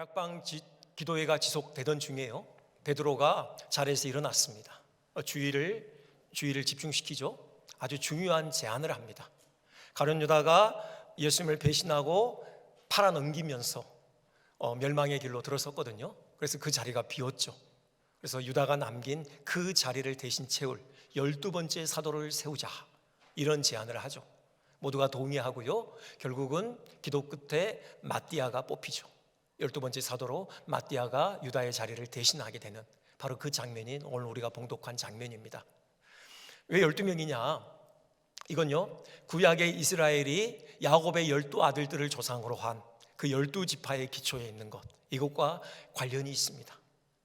다락방 기도회가 지속되던 중에요, 베드로가 자리에서 일어났습니다. 주의를 집중시키죠. 아주 중요한 제안을 합니다. 가룟 유다가 예수님을 배신하고 팔아넘기면서 멸망의 길로 들어섰거든요. 그래서 그 자리가 비었죠. 그래서 유다가 남긴 그 자리를 대신 채울 12번째 사도를 세우자, 이런 제안을 하죠. 모두가 동의하고요, 결국은 기도 끝에 마띠아가 뽑히죠. 12번째 사도로 마띠아가 유다의 자리를 대신하게 되는 바로 그 장면이 오늘 우리가 봉독한 장면입니다. 왜 12명이냐? 이건요, 구약의 이스라엘이 야곱의 12아들들을 조상으로 한 그 12지파의 기초에 있는 것, 이것과 관련이 있습니다.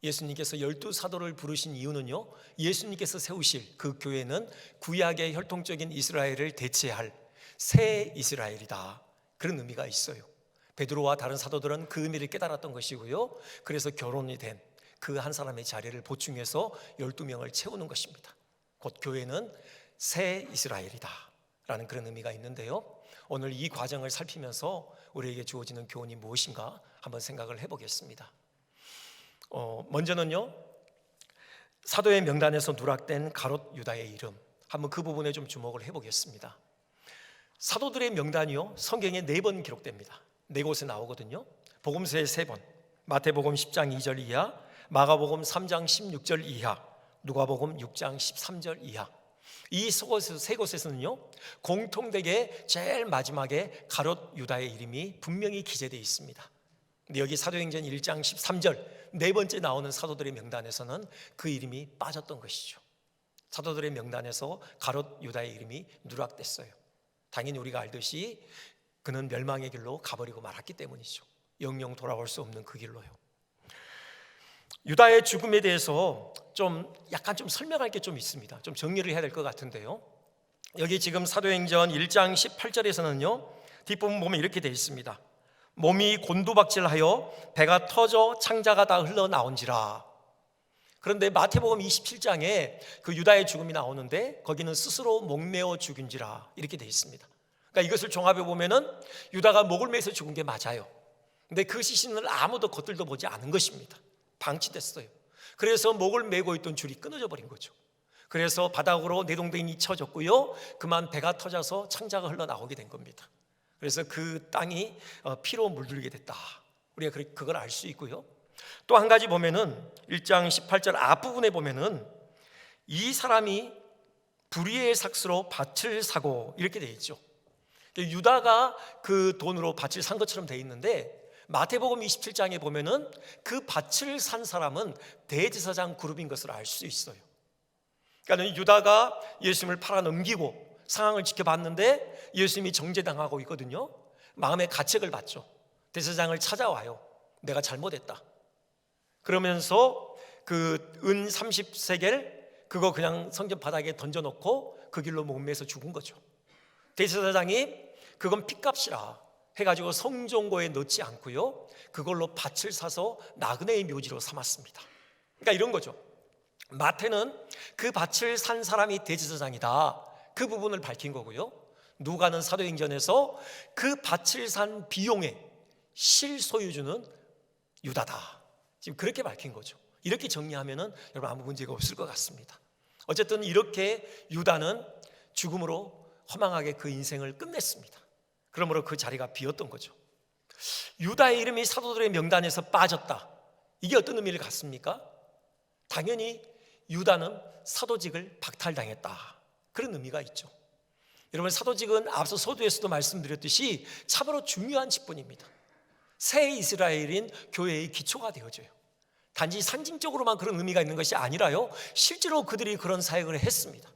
예수님께서 12사도를 부르신 이유는요, 예수님께서 세우실 그 교회는 구약의 혈통적인 이스라엘을 대체할 새 이스라엘이다, 그런 의미가 있어요. 베드로와 다른 사도들은 그 의미를 깨달았던 것이고요, 그래서 결혼이 된 그 한 사람의 자리를 보충해서 12명을 채우는 것입니다. 곧 교회는 새 이스라엘이다 라는 그런 의미가 있는데요, 오늘 이 과정을 살피면서 우리에게 주어지는 교훈이 무엇인가 한번 생각을 해보겠습니다. 먼저는요, 사도의 명단에서 누락된 가롯 유다의 이름, 한번 그 부분에 좀 주목을 해보겠습니다. 사도들의 명단이요, 성경에 4번 기록됩니다. 4곳에 나오거든요. 복음서에 3번, 마태복음 10장 2절 이하, 마가복음 3장 16절 이하, 누가복음 6장 13절 이하. 이 세 곳에서는요, 공통되게 제일 마지막에 가롯 유다의 이름이 분명히 기재되어 있습니다. 근데 여기 사도행전 1장 13절 4번째 나오는 사도들의 명단에서는 그 이름이 빠졌던 것이죠. 사도들의 명단에서 가롯 유다의 이름이 누락됐어요. 당연히 우리가 알듯이 그는 멸망의 길로 가버리고 말았기 때문이죠. 영영 돌아올 수 없는 그 길로요. 유다의 죽음에 대해서 약간 설명할 게 좀 있습니다. 좀 정리를 해야 될 것 같은데요, 여기 지금 사도행전 1장 18절에서는요 뒷부분 보면 이렇게 되어 있습니다. 몸이 곤두박질하여 배가 터져 창자가 다 흘러나온지라. 그런데 마태복음 27장에 그 유다의 죽음이 나오는데 거기는 스스로 목매어 죽은지라 이렇게 되어 있습니다. 그러니까 이것을 종합해 보면은 유다가 목을 매서 죽은 게 맞아요. 근데 그 시신을 아무도 겉들도 보지 않은 것입니다. 방치됐어요. 그래서 목을 메고 있던 줄이 끊어져 버린 거죠. 그래서 바닥으로 내동댕이 쳐졌고요, 그만 배가 터져서 창자가 흘러나오게 된 겁니다. 그래서 그 땅이 피로 물들게 됐다, 우리가 그걸 알 수 있고요. 또 한 가지 보면은 1장 18절 앞부분에 보면은 이 사람이 불의의 삭스로 밭을 사고 이렇게 되어 있죠. 유다가 그 돈으로 밭을 산 것처럼 되어 있는데 마태복음 27장에 보면은 그 밭을 산 사람은 대제사장 그룹인 것을 알 수 있어요. 그러니까 유다가 예수님을 팔아넘기고 상황을 지켜봤는데 예수님이 정죄당하고 있거든요. 마음의 가책을 받죠. 대제사장을 찾아와요. 내가 잘못했다. 그러면서 그 은 30세겔 그거 그냥 성전 바닥에 던져놓고 그 길로 목매서 죽은 거죠. 대제사장이 그건 핏값이라 해가지고 성종고에 넣지 않고요, 그걸로 밭을 사서 나그네의 묘지로 삼았습니다. 그러니까 이런 거죠. 마태는 그 밭을 산 사람이 대제사장이다, 그 부분을 밝힌 거고요, 누가는 사도행전에서 그 밭을 산 비용의 실소유주는 유다다, 지금 그렇게 밝힌 거죠. 이렇게 정리하면은 여러분 아무 문제가 없을 것 같습니다. 어쨌든 이렇게 유다는 죽음으로 허망하게 그 인생을 끝냈습니다. 그러므로 그 자리가 비었던 거죠. 유다의 이름이 사도들의 명단에서 빠졌다, 이게 어떤 의미를 갖습니까? 당연히 유다는 사도직을 박탈당했다, 그런 의미가 있죠. 여러분, 사도직은 앞서 서두에서도 말씀드렸듯이 참으로 중요한 직분입니다. 새 이스라엘인 교회의 기초가 되어져요. 단지 상징적으로만 그런 의미가 있는 것이 아니라요, 실제로 그들이 그런 사역을 했습니다.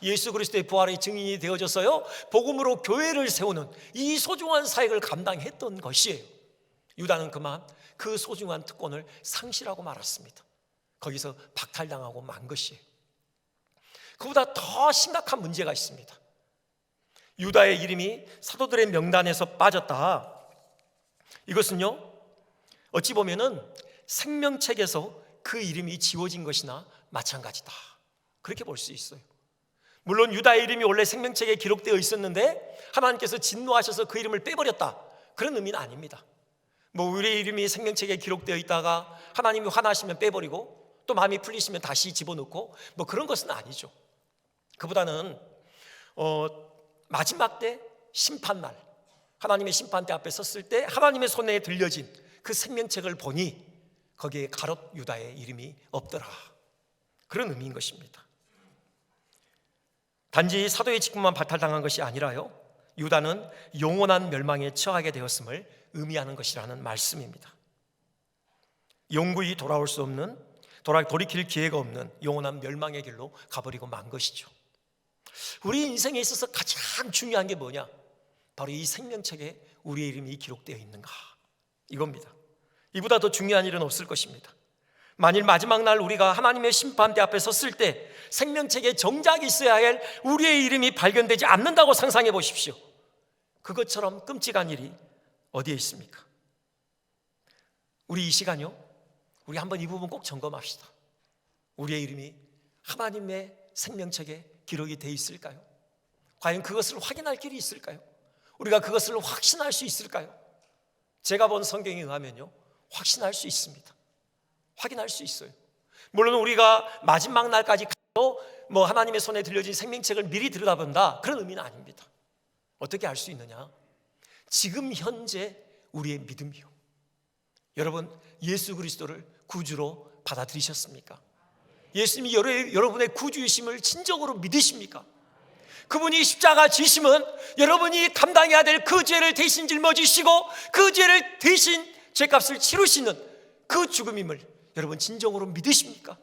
예수 그리스도의 부활의 증인이 되어져서요, 복음으로 교회를 세우는 이 소중한 사역을 감당했던 것이에요. 유다는 그만 그 소중한 특권을 상실하고 말았습니다. 거기서 박탈당하고 만 것이에요. 그보다 더 심각한 문제가 있습니다. 유다의 이름이 사도들의 명단에서 빠졌다, 이것은요 어찌 보면은 생명책에서 그 이름이 지워진 것이나 마찬가지다, 그렇게 볼 수 있어요. 물론 유다의 이름이 원래 생명책에 기록되어 있었는데 하나님께서 진노하셔서 그 이름을 빼버렸다, 그런 의미는 아닙니다. 뭐 우리의 이름이 생명책에 기록되어 있다가 하나님이 화나시면 빼버리고 또 마음이 풀리시면 다시 집어넣고 뭐 그런 것은 아니죠. 그보다는 마지막 때 심판날, 하나님의 심판대 앞에 섰을 때 하나님의 손에 들려진 그 생명책을 보니 거기에 가롯 유다의 이름이 없더라, 그런 의미인 것입니다. 단지 사도의 직분만 박탈당한 것이 아니라요, 유다는 영원한 멸망에 처하게 되었음을 의미하는 것이라는 말씀입니다. 영구히 돌아올 수 없는, 돌이킬 기회가 없는 영원한 멸망의 길로 가버리고 만 것이죠. 우리 인생에 있어서 가장 중요한 게 뭐냐? 바로 이 생명책에 우리의 이름이 기록되어 있는가, 이겁니다. 이보다 더 중요한 일은 없을 것입니다. 만일 마지막 날 우리가 하나님의 심판대 앞에 섰을 때 생명책에 정작 있어야 할 우리의 이름이 발견되지 않는다고 상상해 보십시오. 그것처럼 끔찍한 일이 어디에 있습니까? 우리 이 시간요, 우리 한번 이 부분 꼭 점검합시다. 우리의 이름이 하나님의 생명책에 기록이 되어 있을까요? 과연 그것을 확인할 길이 있을까요? 우리가 그것을 확신할 수 있을까요? 제가 본 성경에 의하면요, 확신할 수 있습니다. 확인할 수 있어요. 물론 우리가 마지막 날까지 가도 뭐 하나님의 손에 들려진 생명책을 미리 들여다본다, 그런 의미는 아닙니다. 어떻게 알 수 있느냐? 지금 현재 우리의 믿음이요. 여러분, 예수 그리스도를 구주로 받아들이셨습니까? 예수님이 여러분의 구주이심을 진정으로 믿으십니까? 그분이 십자가 지심은 여러분이 감당해야 될 그 죄를 대신 짊어지시고 그 죄를 대신 죄값을 치르시는 그 죽음임을 여러분 진정으로 믿으십니까?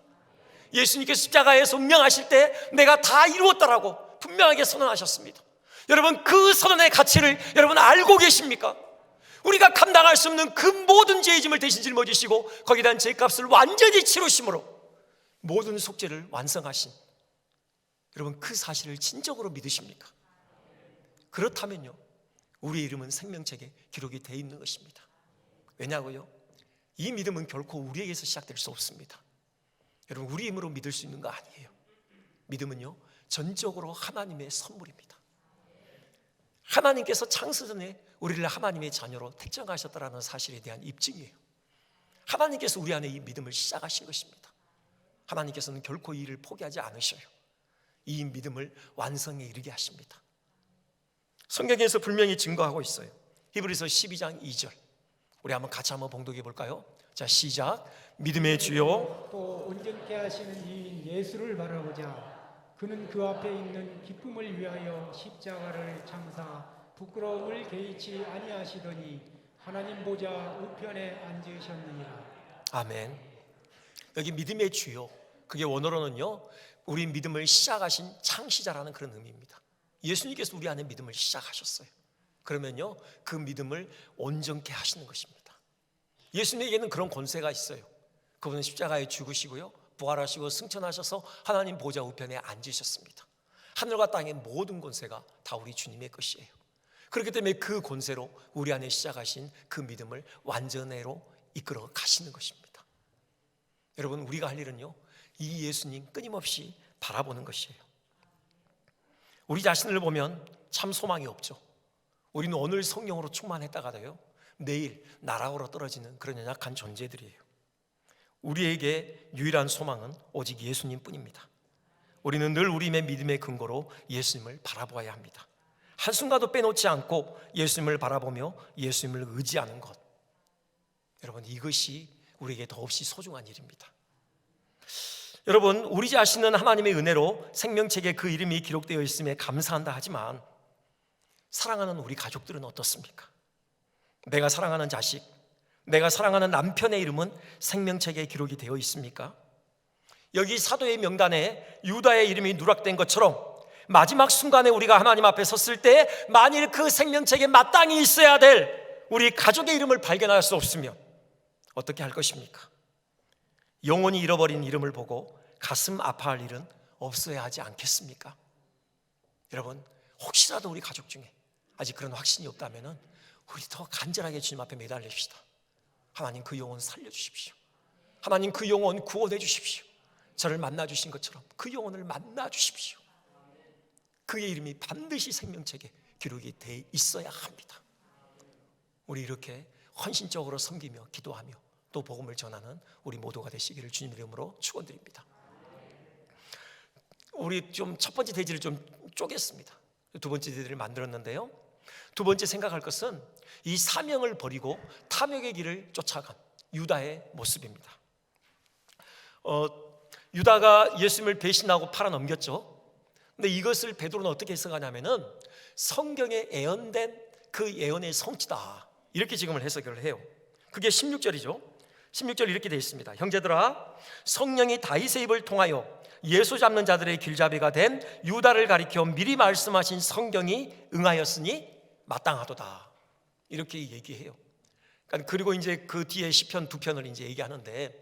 예수님께서 십자가에서 운명하실 때 내가 다 이루었다라고 분명하게 선언하셨습니다. 여러분, 그 선언의 가치를 여러분 알고 계십니까? 우리가 감당할 수 없는 그 모든 죄의 짐을 대신 짊어지시고 거기에 대한 죄값을 완전히 치르심으로 모든 속죄를 완성하신 여러분, 그 사실을 진정으로 믿으십니까? 그렇다면요, 우리의 이름은 생명책에 기록이 되어 있는 것입니다. 왜냐고요? 이 믿음은 결코 우리에게서 시작될 수 없습니다. 여러분, 우리 힘으로 믿을 수 있는 거 아니에요. 믿음은요, 전적으로 하나님의 선물입니다. 하나님께서 창세 전에 우리를 하나님의 자녀로 택정하셨다는 사실에 대한 입증이에요. 하나님께서 우리 안에 이 믿음을 시작하신 것입니다. 하나님께서는 결코 이 일을 포기하지 않으셔요. 이 믿음을 완성에 이르게 하십니다. 성경에서 분명히 증거하고 있어요. 히브리서 12장 2절, 우리 한번 같이 한번 봉독해 볼까요? 자, 시작. 믿음의 주요 또 온전케 하시는 이인 예수를 바라보자. 그는 그 앞에 있는 기쁨을 위하여 십자가를 참사 부끄러움을 개의치 아니하시더니 하나님 보좌 우편에 앉으셨느니라. 아멘. 여기 믿음의 주요, 그게 원어로는요, 우리 믿음을 시작하신 창시자라는 그런 의미입니다. 예수님께서 우리 안에 믿음을 시작하셨어요. 그러면요, 그 믿음을 온전케 하시는 것입니다. 예수님에게는 그런 권세가 있어요. 그분은 십자가에 죽으시고요, 부활하시고 승천하셔서 하나님 보좌 우편에 앉으셨습니다. 하늘과 땅의 모든 권세가 다 우리 주님의 것이에요. 그렇기 때문에 그 권세로 우리 안에 시작하신 그 믿음을 완전회로 이끌어 가시는 것입니다. 여러분, 우리가 할 일은요, 이 예수님 끊임없이 바라보는 것이에요. 우리 자신을 보면 참 소망이 없죠. 우리는 오늘 성령으로 충만했다가도요, 내일 나락으로 떨어지는 그런 연약한 존재들이에요. 우리에게 유일한 소망은 오직 예수님뿐입니다. 우리는 늘 우리의 믿음의 근거로 예수님을 바라보아야 합니다. 한순간도 빼놓지 않고 예수님을 바라보며 예수님을 의지하는 것, 여러분, 이것이 우리에게 더없이 소중한 일입니다. 여러분, 우리 자신은 하나님의 은혜로 생명책에 그 이름이 기록되어 있음에 감사한다 하지만 사랑하는 우리 가족들은 어떻습니까? 내가 사랑하는 자식, 내가 사랑하는 남편의 이름은 생명책에 기록이 되어 있습니까? 여기 사도의 명단에 유다의 이름이 누락된 것처럼 마지막 순간에 우리가 하나님 앞에 섰을 때 만일 그 생명책에 마땅히 있어야 될 우리 가족의 이름을 발견할 수 없으면 어떻게 할 것입니까? 영원히 잃어버린 이름을 보고 가슴 아파할 일은 없어야 하지 않겠습니까? 여러분, 혹시라도 우리 가족 중에 아직 그런 확신이 없다면 우리 더 간절하게 주님 앞에 매달립시다. 하나님, 그 영혼 살려주십시오. 하나님, 그 영혼 구원해 주십시오. 저를 만나주신 것처럼 그 영혼을 만나주십시오. 그의 이름이 반드시 생명책에 기록이 돼 있어야 합니다. 우리 이렇게 헌신적으로 섬기며 기도하며 또 복음을 전하는 우리 모두가 되시기를 주님 이름으로 축원드립니다. 우리 좀 첫 번째 대지를 좀 쪼갰습니다. 두 번째 대지를 만들었는데요, 두 번째 생각할 것은 이 사명을 버리고 탐욕의 길을 쫓아간 유다의 모습입니다. 유다가 예수님을 배신하고 팔아넘겼죠. 근데 이것을 베드로는 어떻게 해석하냐면은 성경에 예언된 그 예언의 성취다, 이렇게 지금을 해석을 해요. 그게 16절이죠 16절 이렇게 되어 있습니다. 형제들아, 성령이 다윗의 입을 통하여 예수 잡는 자들의 길잡이가 된 유다를 가리켜 미리 말씀하신 성경이 응하였으니 마땅하도다, 이렇게 얘기해요. 그리고 이제 그 뒤에 시편 두 편을 이제 얘기하는데,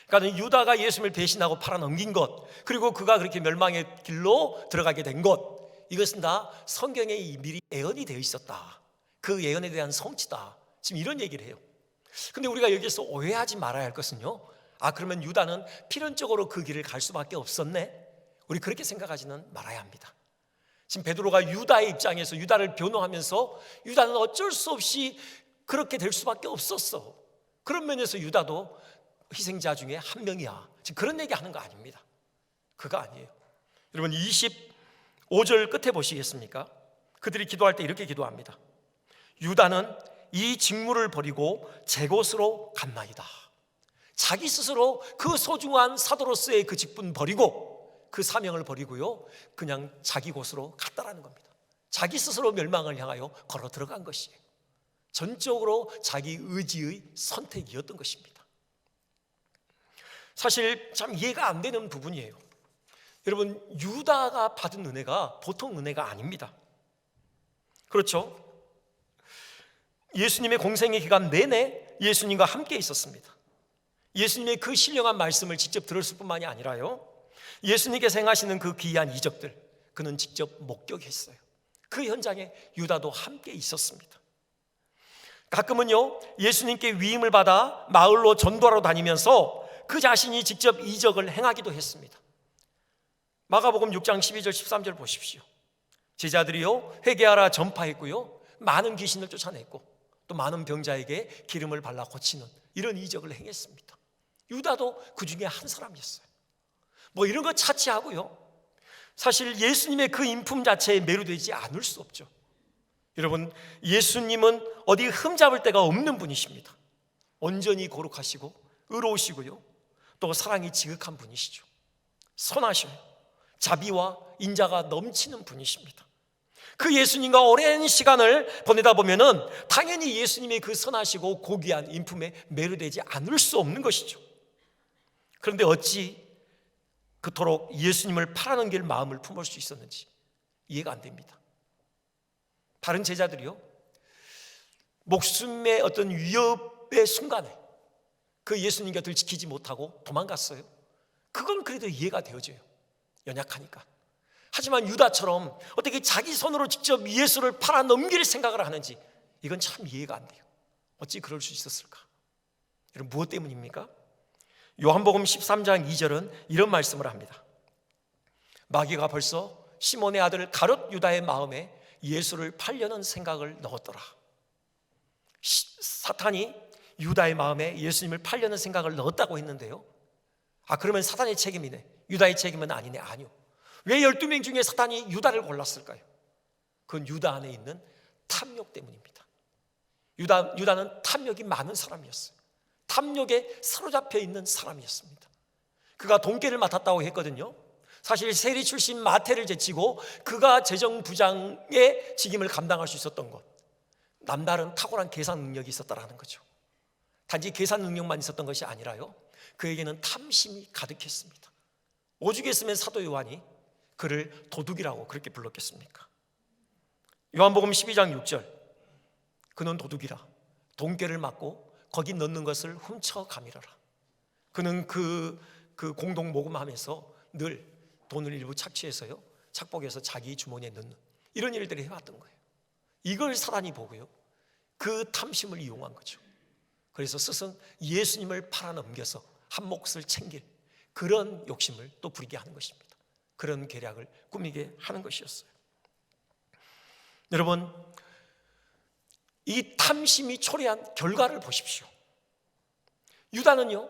그러니까 유다가 예수님을 배신하고 팔아넘긴 것, 그리고 그가 그렇게 멸망의 길로 들어가게 된 것, 이것은 다 성경에 미리 예언이 되어 있었다, 그 예언에 대한 성취다, 지금 이런 얘기를 해요. 근데 우리가 여기서 오해하지 말아야 할 것은요, 그러면 유다는 필연적으로 그 길을 갈 수밖에 없었네, 우리 그렇게 생각하지는 말아야 합니다. 지금 베드로가 유다의 입장에서 유다를 변호하면서 유다는 어쩔 수 없이 그렇게 될 수밖에 없었어, 그런 면에서 유다도 희생자 중에 한 명이야, 지금 그런 얘기 하는 거 아닙니다. 그거 아니에요. 여러분 25절 끝에 보시겠습니까? 그들이 기도할 때 이렇게 기도합니다. 유다는 이 직무를 버리고 제 곳으로 갔나이다. 자기 스스로 그 소중한 사도로서의 그 직분 버리고, 그 사명을 버리고요, 그냥 자기 곳으로 갔다라는 겁니다. 자기 스스로 멸망을 향하여 걸어 들어간 것이에요. 전적으로 자기 의지의 선택이었던 것입니다. 사실 참 이해가 안 되는 부분이에요. 여러분, 유다가 받은 은혜가 보통 은혜가 아닙니다. 그렇죠? 예수님의 공생의 기간 내내 예수님과 함께 있었습니다. 예수님의 그 신령한 말씀을 직접 들었을 뿐만이 아니라요, 예수님께서 행하시는 그 귀한 이적들, 그는 직접 목격했어요. 그 현장에 유다도 함께 있었습니다. 가끔은요, 예수님께 위임을 받아 마을로 전도하러 다니면서 그 자신이 직접 이적을 행하기도 했습니다. 마가복음 6장 12절 13절 보십시오. 제자들이요, 회개하라 전파했고요, 많은 귀신을 쫓아냈고 또 많은 병자에게 기름을 발라 고치는 이런 이적을 행했습니다. 유다도 그 중에 한 사람이었어요. 뭐 이런 거 차치하고요, 사실 예수님의 그 인품 자체에 매료되지 않을 수 없죠. 여러분, 예수님은 어디 흠잡을 데가 없는 분이십니다. 온전히 거룩하시고 의로우시고요, 또 사랑이 지극한 분이시죠. 선하셔요. 자비와 인자가 넘치는 분이십니다. 그 예수님과 오랜 시간을 보내다 보면은 당연히 예수님의 그 선하시고 고귀한 인품에 매료되지 않을 수 없는 것이죠. 그런데 어찌 그토록 예수님을 팔아넘길 마음을 품을 수 있었는지 이해가 안 됩니다. 다른 제자들이요, 목숨의 어떤 위협의 순간에 그 예수님 곁을 지키지 못하고 도망갔어요. 그건 그래도 이해가 되어져요. 연약하니까. 하지만 유다처럼 어떻게 자기 손으로 직접 예수를 팔아넘길 생각을 하는지, 이건 참 이해가 안 돼요. 어찌 그럴 수 있었을까? 여러분, 무엇 때문입니까? 요한복음 13장 2절은 이런 말씀을 합니다. 마귀가 벌써 시몬의 아들 가룟 유다의 마음에 예수를 팔려는 생각을 넣었더라. 사탄이 유다의 마음에 예수님을 팔려는 생각을 넣었다고 했는데요, 그러면 사탄의 책임이네, 유다의 책임은 아니네. 아니요. 왜 12명 중에 사탄이 유다를 골랐을까요? 그건 유다 안에 있는 탐욕 때문입니다. 유다는 탐욕이 많은 사람이었어요. 탐욕에 사로잡혀 있는 사람이었습니다. 그가 돈깨를 맡았다고 했거든요. 사실 세리 출신 마태를 제치고 그가 재정부장의 직임을 감당할 수 있었던 것, 남다른 탁월한 계산 능력이 있었다라는 거죠. 단지 계산 능력만 있었던 것이 아니라요, 그에게는 탐심이 가득했습니다. 오죽했으면 사도 요한이 그를 도둑이라고 그렇게 불렀겠습니까? 요한복음 12장 6절, 그는 도둑이라 돈깨를 맞고 거기 넣는 것을 훔쳐가밀어라. 그는 그 공동 모금하면서 늘 돈을 일부 착취해서요, 착복해서 자기 주머니에 넣는 이런 일들을 해왔던 거예요. 이걸 사단이 보고요, 그 탐심을 이용한 거죠. 그래서 스승 예수님을 팔아넘겨서 한 몫을 챙길 그런 욕심을 또 부리게 하는 것입니다. 그런 계략을 꾸미게 하는 것이었어요. 여러분, 이 탐심이 초래한 결과를 보십시오. 유다는요,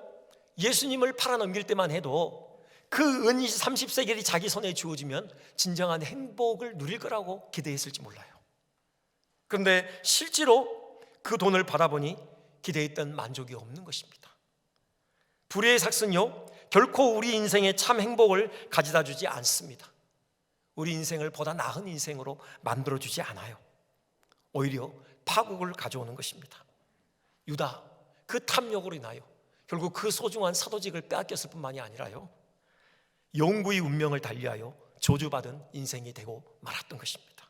예수님을 팔아넘길 때만 해도 그 은 30세겔이 자기 손에 주어지면 진정한 행복을 누릴 거라고 기대했을지 몰라요. 그런데 실제로 그 돈을 받아보니 기대했던 만족이 없는 것입니다. 불의의 삭은요, 결코 우리 인생에 참 행복을 가져다 주지 않습니다. 우리 인생을 보다 나은 인생으로 만들어주지 않아요. 오히려 파국을 가져오는 것입니다. 유다, 그 탐욕으로 인하여 결국 그 소중한 사도직을 빼앗겼을 뿐만이 아니라요, 영구의 운명을 달리하여 저주받은 인생이 되고 말았던 것입니다.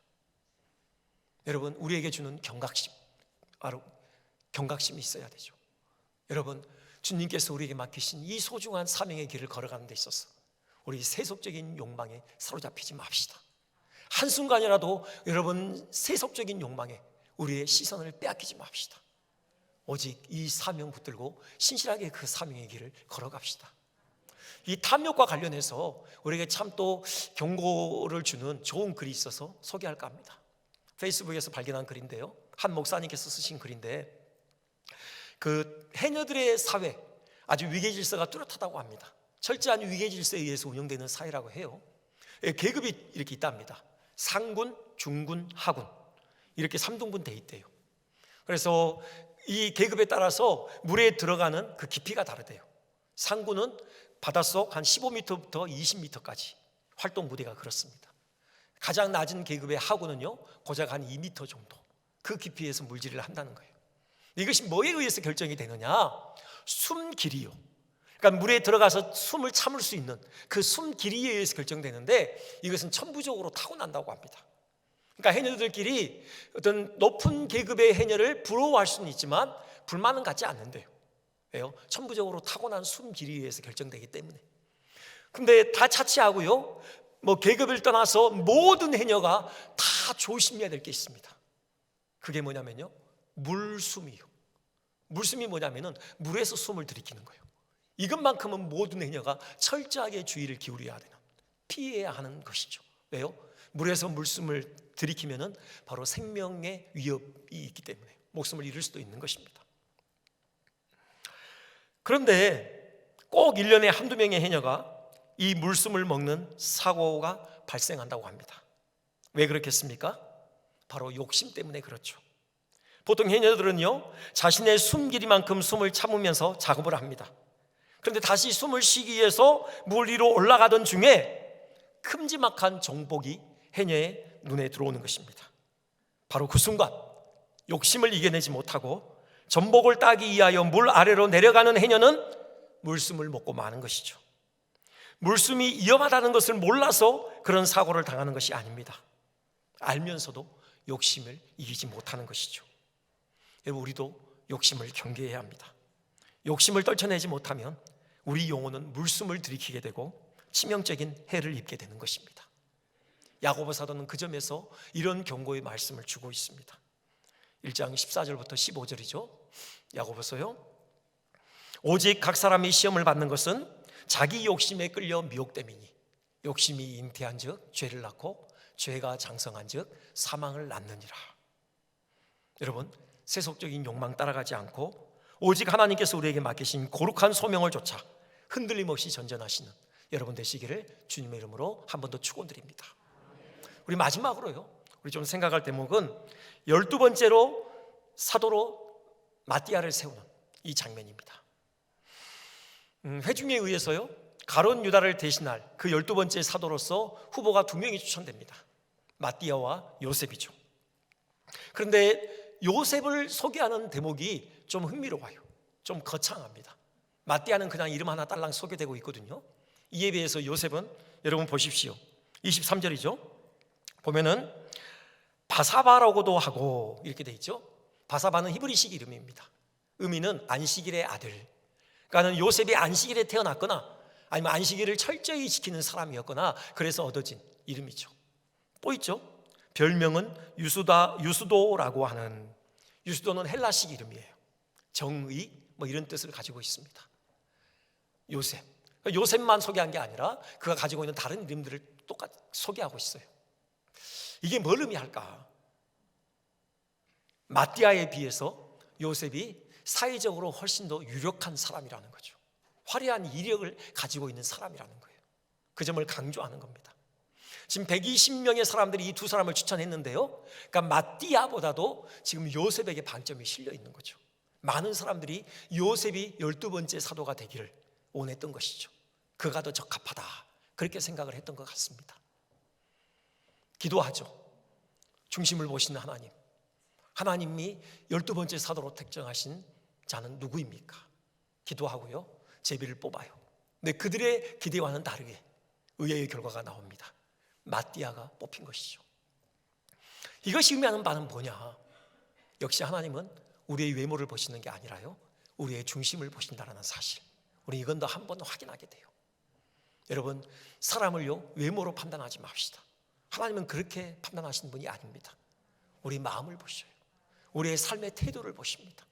여러분, 우리에게 주는 경각심, 바로 경각심이 있어야 되죠. 여러분, 주님께서 우리에게 맡기신 이 소중한 사명의 길을 걸어가는 데 있어서 우리 세속적인 욕망에 사로잡히지 맙시다. 한순간이라도 여러분 세속적인 욕망에 우리의 시선을 빼앗기지 맙시다. 오직 이 사명 붙들고 신실하게 그 사명의 길을 걸어갑시다. 이 탐욕과 관련해서 우리에게 참 또 경고를 주는 좋은 글이 있어서 소개할까 합니다. 페이스북에서 발견한 글인데요, 한 목사님께서 쓰신 글인데, 그 해녀들의 사회, 아주 위계 질서가 뚜렷하다고 합니다. 철저한 위계 질서에 의해서 운영되는 사회라고 해요. 계급이 이렇게 있답니다. 상군, 중군, 하군, 이렇게 3등분 돼 있대요. 그래서 이 계급에 따라서 물에 들어가는 그 깊이가 다르대요. 상군은 바닷속 한 15m부터 20m까지 활동 무대가 그렇습니다. 가장 낮은 계급의 하군은요, 고작 한 2m 정도, 그 깊이에서 물질을 한다는 거예요. 이것이 뭐에 의해서 결정이 되느냐? 숨 길이요. 그러니까 물에 들어가서 숨을 참을 수 있는 그 숨 길이에 의해서 결정되는데, 이것은 천부적으로 타고난다고 합니다. 그러니까 해녀들끼리 어떤 높은 계급의 해녀를 부러워할 수는 있지만 불만은 갖지 않는데요. 왜요? 천부적으로 타고난 숨 길이에 의해서 결정되기 때문에. 근데 다 차치하고요, 뭐 계급을 떠나서 모든 해녀가 다 조심해야 될 게 있습니다. 그게 뭐냐면요, 물숨이요. 물숨이 뭐냐면은 물에서 숨을 들이키는 거예요. 이것만큼은 모든 해녀가 철저하게 주의를 기울여야 되는, 피해야 하는 것이죠. 왜요? 물에서 물숨을 들이키면은 바로 생명의 위협이 있기 때문에 목숨을 잃을 수도 있는 것입니다. 그런데 꼭 1년에 한두 명의 해녀가 이 물숨을 먹는 사고가 발생한다고 합니다. 왜 그렇겠습니까? 바로 욕심 때문에 그렇죠. 보통 해녀들은요, 자신의 숨 길이만큼 숨을 참으면서 작업을 합니다. 그런데 다시 숨을 쉬기 위해서 물 위로 올라가던 중에 큼지막한 정복이 해녀의 눈에 들어오는 것입니다. 바로 그 순간 욕심을 이겨내지 못하고 전복을 따기 위하여 물 아래로 내려가는 해녀는 물숨을 먹고 마는 것이죠. 물숨이 위험하다는 것을 몰라서 그런 사고를 당하는 것이 아닙니다. 알면서도 욕심을 이기지 못하는 것이죠. 여러분, 우리도 욕심을 경계해야 합니다. 욕심을 떨쳐내지 못하면 우리 영혼은 물숨을 들이키게 되고 치명적인 해를 입게 되는 것입니다. 야고보 사도는 그 점에서 이런 경고의 말씀을 주고 있습니다. 1장 14절부터 15절이죠. 야고보서요, 오직 각 사람이 시험을 받는 것은 자기 욕심에 끌려 미혹됨이니 욕심이 잉태한 즉 죄를 낳고 죄가 장성한 즉 사망을 낳느니라. 여러분, 세속적인 욕망 따라가지 않고 오직 하나님께서 우리에게 맡기신 거룩한 소명을 좇아 흔들림 없이 전전하시는 여러분 되시기를 주님의 이름으로 한 번 더 축원드립니다. 우리 마지막으로요, 우리 좀 생각할 대목은 12번째로 사도로 마띠아를 세우는 이 장면입니다. 회중에 의해서요, 가룟 유다를 대신할 그 12번째 사도로서 후보가 2명이 추천됩니다. 마띠아와 요셉이죠. 그런데 요셉을 소개하는 대목이 좀 흥미로워요. 좀 거창합니다. 마띠아는 그냥 이름 하나 딸랑 소개되고 있거든요. 이에 비해서 요셉은 여러분 보십시오. 23절이죠. 보면은 바사바라고도 하고 이렇게 돼 있죠. 바사바는 히브리식 이름입니다. 의미는 안식일의 아들. 그러니까 요셉이 안식일에 태어났거나 아니면 안식일을 철저히 지키는 사람이었거나 그래서 얻어진 이름이죠. 또 있죠. 별명은 유수도라고 하는, 유수도는 헬라식 이름이에요. 정의 뭐 이런 뜻을 가지고 있습니다. 요셉, 요셉만 소개한 게 아니라 그가 가지고 있는 다른 이름들을 똑같이 소개하고 있어요. 이게 뭘 의미할까? 마띠아에 비해서 요셉이 사회적으로 훨씬 더 유력한 사람이라는 거죠. 화려한 이력을 가지고 있는 사람이라는 거예요. 그 점을 강조하는 겁니다. 지금 120명의 사람들이 이 두 사람을 추천했는데요, 그러니까 마띠아보다도 지금 요셉에게 방점이 실려 있는 거죠. 많은 사람들이 요셉이 12번째 사도가 되기를 원했던 것이죠. 그가 더 적합하다, 그렇게 생각을 했던 것 같습니다. 기도하죠. 중심을 보시는 하나님, 하나님이 12번째 사도로 택정하신 자는 누구입니까? 기도하고요, 제비를 뽑아요. 근데 그들의 기대와는 다르게 의외의 결과가 나옵니다. 마띠아가 뽑힌 것이죠. 이것이 의미하는 바는 뭐냐? 역시 하나님은 우리의 외모를 보시는 게 아니라요, 우리의 중심을 보신다는 사실, 우리 이건 더 한 번 확인하게 돼요. 여러분, 사람을요 외모로 판단하지 맙시다. 하나님은 그렇게 판단하시는 분이 아닙니다. 우리 마음을 보셔요. 우리의 삶의 태도를 보십니다.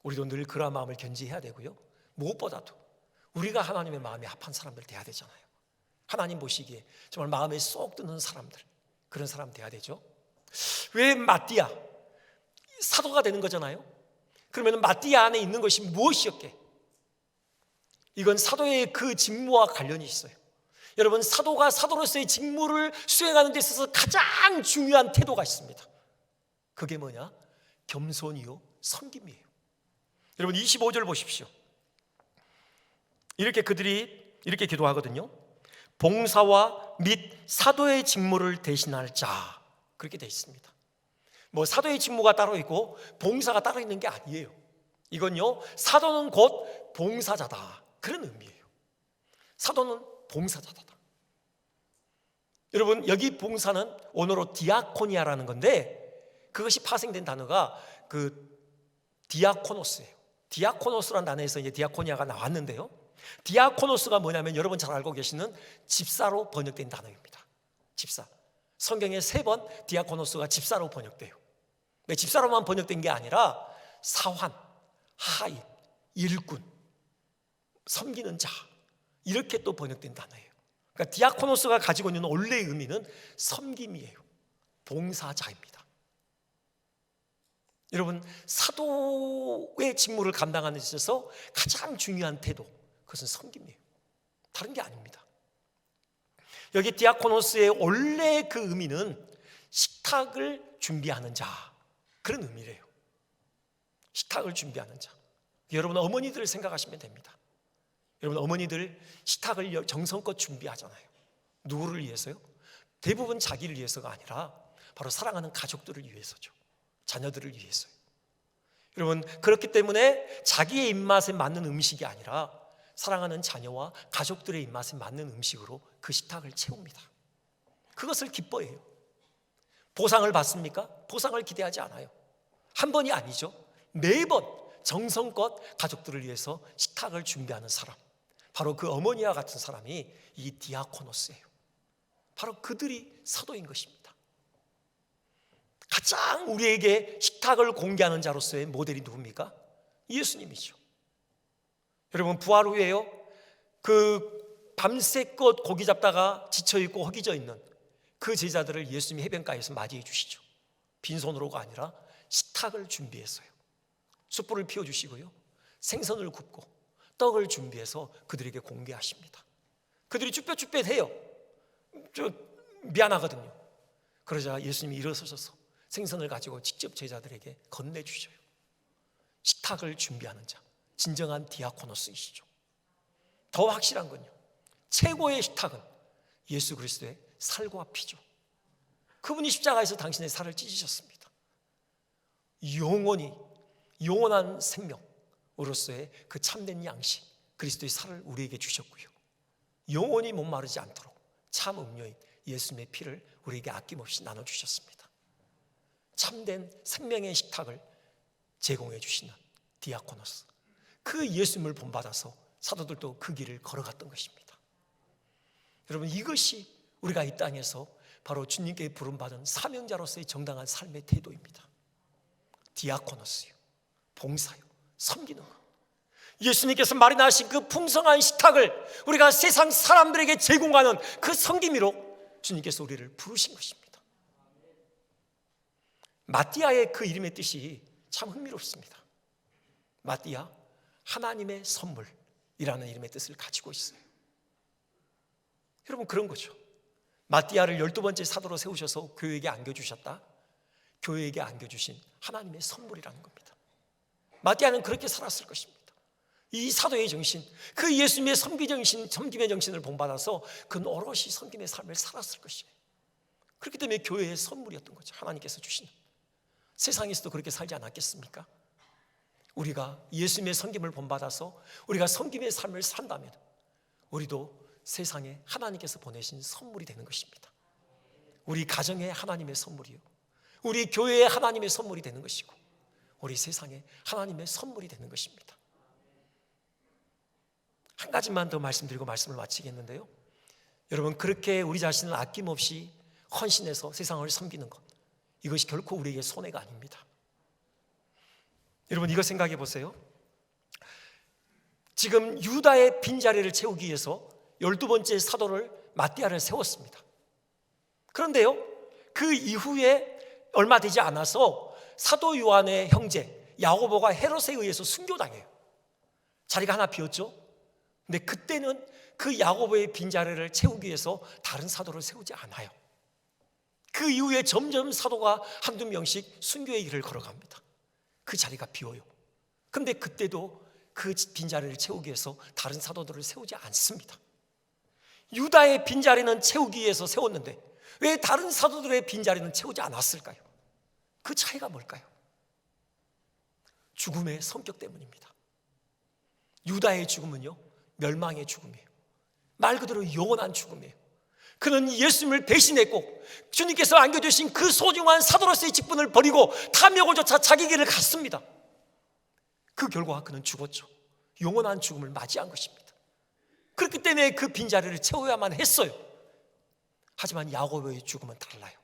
우리도 늘 그러한 마음을 견지해야 되고요, 무엇보다도 우리가 하나님의 마음에 합한 사람들 돼야 되잖아요. 하나님 보시기에 정말 마음에 쏙 드는 사람들, 그런 사람 돼야 되죠. 왜 마띠아? 사도가 되는 거잖아요. 그러면 마띠아 안에 있는 것이 무엇이었게? 이건 사도의 그 직무와 관련이 있어요. 여러분, 사도가 사도로서의 직무를 수행하는 데 있어서 가장 중요한 태도가 있습니다. 그게 뭐냐? 겸손이요 섬김이에요. 여러분, 25절 보십시오. 이렇게 그들이 이렇게 기도하거든요. 봉사와 및 사도의 직무를 대신할 자, 그렇게 되어 있습니다. 뭐 사도의 직무가 따로 있고 봉사가 따로 있는 게 아니에요. 이건요, 사도는 곧 봉사자다, 그런 의미예요. 사도는 봉사자다. 여러분, 여기 봉사는 원어로 디아코니아라는 건데, 그것이 파생된 단어가 그 디아코노스예요. 디아코노스라는 단어에서 이제 디아코니아가 나왔는데요, 디아코노스가 뭐냐면 여러분 잘 알고 계시는 집사로 번역된 단어입니다. 집사. 성경에 3번 디아코노스가 집사로 번역돼요. 근데 집사로만 번역된 게 아니라 사환, 하인, 일꾼, 섬기는 자, 이렇게 또 번역된 단어예요. 그러니까 디아코노스가 가지고 있는 원래의 의미는 섬김이에요. 봉사자입니다. 여러분, 사도의 직무를 감당하는 데 있어서 가장 중요한 태도, 그것은 섬김이에요. 다른 게 아닙니다. 여기 디아코노스의 원래 그 의미는 식탁을 준비하는 자, 그런 의미래요. 식탁을 준비하는 자. 여러분, 어머니들을 생각하시면 됩니다. 여러분, 어머니들 식탁을 정성껏 준비하잖아요. 누구를 위해서요? 대부분 자기를 위해서가 아니라 바로 사랑하는 가족들을 위해서죠. 자녀들을 위해서요. 여러분, 그렇기 때문에 자기의 입맛에 맞는 음식이 아니라 사랑하는 자녀와 가족들의 입맛에 맞는 음식으로 그 식탁을 채웁니다. 그것을 기뻐해요. 보상을 받습니까? 보상을 기대하지 않아요. 한 번이 아니죠. 매번 정성껏 가족들을 위해서 식탁을 준비하는 사람, 바로 그 어머니와 같은 사람이 이 디아코노스예요. 바로 그들이 사도인 것입니다. 가장 우리에게 식탁을 공개하는 자로서의 모델이 누굽니까? 예수님이죠. 여러분, 부활 후에요, 그 밤새껏 고기 잡다가 지쳐있고 허기져 있는 그 제자들을 예수님이 해변가에서 맞이해 주시죠. 빈손으로가 아니라 식탁을 준비해서요, 숯불을 피워주시고요, 생선을 굽고 떡을 준비해서 그들에게 공개하십니다. 그들이 쭈뼛쭈뼛해요. 미안하거든요. 그러자 예수님이 일어서셔서 생선을 가지고 직접 제자들에게 건네주셔요. 식탁을 준비하는 자, 진정한 디아코노스이시죠. 더 확실한 건요, 최고의 식탁은 예수 그리스도의 살과 피죠. 그분이 십자가에서 당신의 살을 찢으셨습니다. 영원한 생명으로서의 그 참된 양식, 그리스도의 살을 우리에게 주셨고요, 영원히 목마르지 않도록 참 음료인 예수님의 피를 우리에게 아낌없이 나눠주셨습니다. 참된 생명의 식탁을 제공해 주시는 디아코노스, 그 예수님을 본받아서 사도들도 그 길을 걸어갔던 것입니다. 여러분, 이것이 우리가 이 땅에서 바로 주님께 부름받은 사명자로서의 정당한 삶의 태도입니다. 디아코노스요, 봉사요, 섬기는 것. 예수님께서 마련하신 그 풍성한 식탁을 우리가 세상 사람들에게 제공하는 그 섬김으로 주님께서 우리를 부르신 것입니다. 마띠아의 그 이름의 뜻이 참 흥미롭습니다. 마띠아, 하나님의 선물이라는 이름의 뜻을 가지고 있어요. 여러분, 그런 거죠. 마띠아를 12번째 사도로 세우셔서 교회에게 안겨주셨다. 교회에게 안겨주신 하나님의 선물이라는 겁니다. 마띠아는 그렇게 살았을 것입니다. 이 사도의 정신, 그 예수님의 섬김의 정신을 본받아서 그 오롯이 섬김의 삶을 살았을 것이에요. 그렇기 때문에 교회의 선물이었던 거죠. 하나님께서 주시는. 세상에서도 그렇게 살지 않았겠습니까? 우리가 예수님의 섬김을 본받아서 우리가 섬김의 삶을 산다면 우리도 세상에 하나님께서 보내신 선물이 되는 것입니다. 우리 가정에 하나님의 선물이요, 우리 교회에 하나님의 선물이 되는 것이고, 우리 세상에 하나님의 선물이 되는 것입니다. 한 가지만 더 말씀드리고 말씀을 마치겠는데요, 여러분, 그렇게 우리 자신을 아낌없이 헌신해서 세상을 섬기는 것, 이것이 결코 우리에게 손해가 아닙니다. 여러분, 이거 생각해 보세요. 지금 유다의 빈자리를 채우기 위해서 12번째 사도를 마띠아를 세웠습니다. 그런데요, 그 이후에 얼마 되지 않아서 사도 요한의 형제 야고보가 헤롯에 의해서 순교당해요. 자리가 하나 비었죠. 근데 그때는 그 야고보의 빈자리를 채우기 위해서 다른 사도를 세우지 않아요. 그 이후에 점점 사도가 한두 명씩 순교의 길을 걸어갑니다. 그 자리가 비어요. 그런데 그때도 그 빈자리를 채우기 위해서 다른 사도들을 세우지 않습니다. 유다의 빈자리는 채우기 위해서 세웠는데 왜 다른 사도들의 빈자리는 채우지 않았을까요? 그 차이가 뭘까요? 죽음의 성격 때문입니다. 유다의 죽음은요, 멸망의 죽음이에요. 말 그대로 영원한 죽음이에요. 그는 예수님을 배신했고 주님께서 안겨주신 그 소중한 사도로서의 직분을 버리고 탐욕을 쫓아 자기 길을 갔습니다. 그 결과 그는 죽었죠. 영원한 죽음을 맞이한 것입니다. 그렇기 때문에 그 빈자리를 채워야만 했어요. 하지만 야고보의 죽음은 달라요.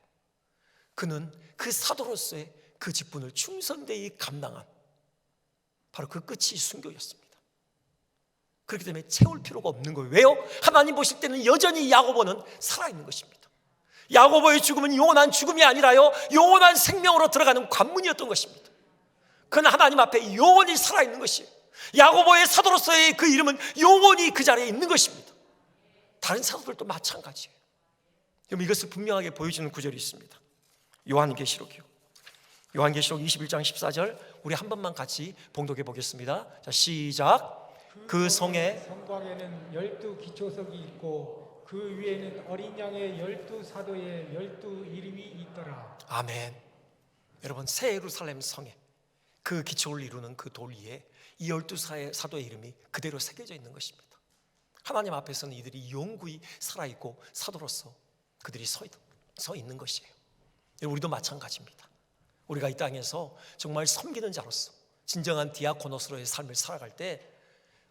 그는 그 사도로서의 그 직분을 충성되이 감당한 바로 그 끝이 순교였습니다. 그렇기 때문에 채울 필요가 없는 거예요. 왜요? 하나님 보실 때는 여전히 야고보는 살아있는 것입니다. 야고보의 죽음은 영원한 죽음이 아니라요, 영원한 생명으로 들어가는 관문이었던 것입니다. 그는 하나님 앞에 영원히 살아있는 것이에요. 야고보의 사도로서의 그 이름은 영원히 그 자리에 있는 것입니다. 다른 사도들도 마찬가지예요. 여러분, 이것을 분명하게 보여주는 구절이 있습니다. 요한계시록이요. 요한계시록 21장 14절 우리 한 번만 같이 봉독해 보겠습니다. 자, 시작. 그 성에 성곽에는 12 기초석이 있고 그 위에는 어린 양의 12 사도의 12 이름이 있더라. 아멘. 여러분, 새 예루살렘 성에 그 기초를 이루는 그 돌 위에 이 12사도의 이름이 그대로 새겨져 있는 것입니다. 하나님 앞에서는 이들이 영구히 살아있고 사도로서 그들이 서 있는 것이에요. 우리도 마찬가지입니다. 우리가 이 땅에서 정말 섬기는 자로서 진정한 디아코노스로의 삶을 살아갈 때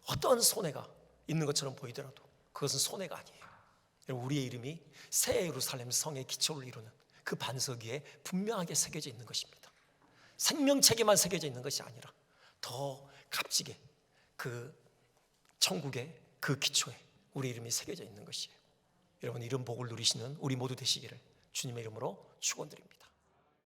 어떤 손해가 있는 것처럼 보이더라도 그것은 손해가 아니에요. 우리의 이름이 새 예루살렘 성의 기초를 이루는 그 반석 위에 분명하게 새겨져 있는 것입니다. 생명책에만 새겨져 있는 것이 아니라 더 값지게 그 천국의 그 기초에 우리 이름이 새겨져 있는 것이에요. 여러분, 이런 복을 누리시는 우리 모두 되시기를 주님의 이름으로 축원드립니다.